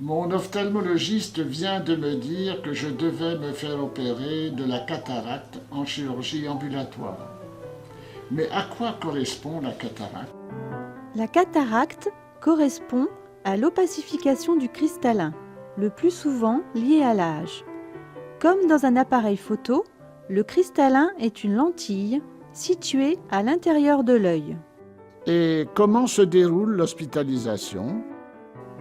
Mon ophtalmologiste vient de me dire que je devais me faire opérer de la cataracte en chirurgie ambulatoire. Mais à quoi correspond la cataracte? La cataracte correspond à l'opacification du cristallin, le plus souvent lié à l'âge. Comme dans un appareil photo, le cristallin est une lentille située à l'intérieur de l'œil. Et comment se déroule l'hospitalisation?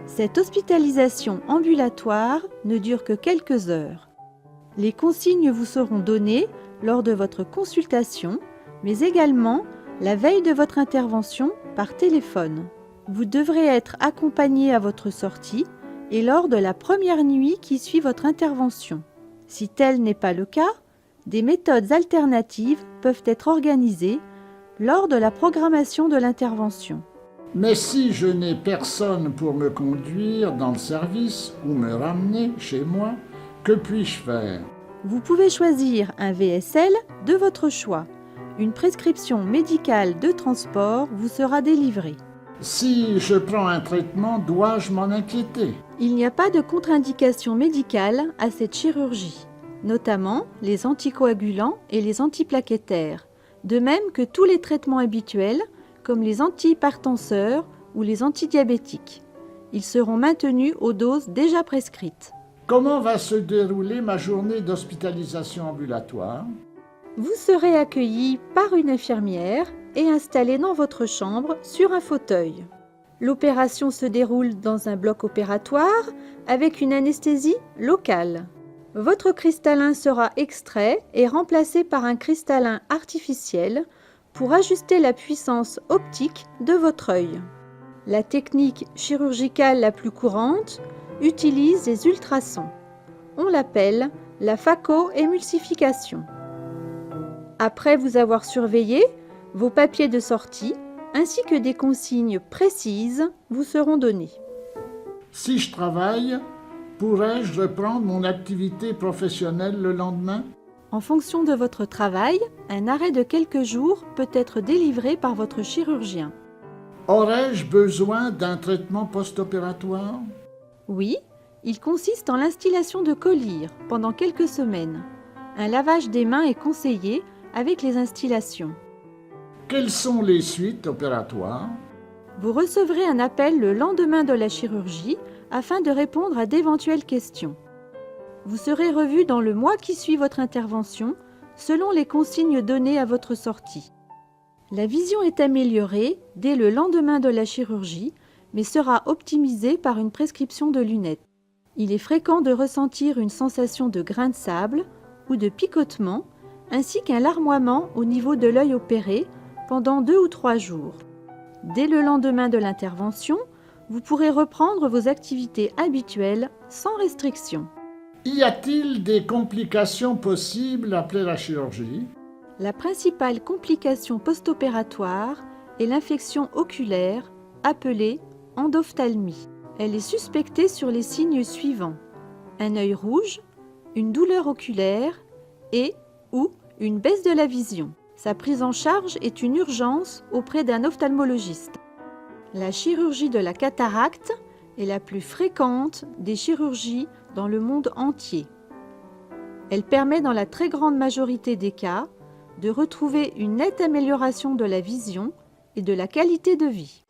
Cette hospitalisation ambulatoire ne dure que quelques heures. Les consignes vous seront données lors de votre consultation, mais également la veille de votre intervention par téléphone. Vous devrez être accompagné à votre sortie et lors de la première nuit qui suit votre intervention. Si tel n'est pas le cas, des méthodes alternatives peuvent être organisées lors de la programmation de l'intervention. Mais si je n'ai personne pour me conduire dans le service ou me ramener chez moi, que puis-je faire? Vous pouvez choisir un VSL de votre choix. Une prescription médicale de transport vous sera délivrée. Si je prends un traitement, dois-je m'en inquiéter? Il n'y a pas de contre-indication médicale à cette chirurgie, notamment les anticoagulants et les antiplaquettaires, de même que tous les traitements habituels comme les antihypertenseurs ou les antidiabétiques. Ils seront maintenus aux doses déjà prescrites. Comment va se dérouler ma journée d'hospitalisation ambulatoire? Vous serez accueilli par une infirmière et installé dans votre chambre sur un fauteuil. L'opération se déroule dans un bloc opératoire avec une anesthésie locale. Votre cristallin sera extrait et remplacé par un cristallin artificiel pour ajuster la puissance optique de votre œil. La technique chirurgicale la plus courante utilise les ultrasons. On l'appelle la phacoémulsification. Après vous avoir surveillé, vos papiers de sortie ainsi que des consignes précises vous seront donnés. Si je travaille, pourrais-je reprendre mon activité professionnelle le lendemain? En fonction de votre travail, un arrêt de quelques jours peut être délivré par votre chirurgien. Aurais-je besoin d'un traitement post-opératoire? Oui, il consiste en l'instillation de collyre pendant quelques semaines. Un lavage des mains est conseillé avec les instillations. Quelles sont les suites opératoires? Vous recevrez un appel le lendemain de la chirurgie afin de répondre à d'éventuelles questions. Vous serez revu dans le mois qui suit votre intervention, selon les consignes données à votre sortie. La vision est améliorée dès le lendemain de la chirurgie, mais sera optimisée par une prescription de lunettes. Il est fréquent de ressentir une sensation de grain de sable ou de picotement, ainsi qu'un larmoiement au niveau de l'œil opéré pendant 2 ou 3 jours. Dès le lendemain de l'intervention, vous pourrez reprendre vos activités habituelles sans restriction. Y a-t-il des complications possibles après la chirurgie? La principale complication post-opératoire est l'infection oculaire appelée endophtalmie. Elle est suspectée sur les signes suivants: un œil rouge, une douleur oculaire et ou une baisse de la vision. Sa prise en charge est une urgence auprès d'un ophtalmologiste. La chirurgie de la cataracte est la plus fréquente des chirurgies dans le monde entier. Elle permet dans la très grande majorité des cas de retrouver une nette amélioration de la vision et de la qualité de vie.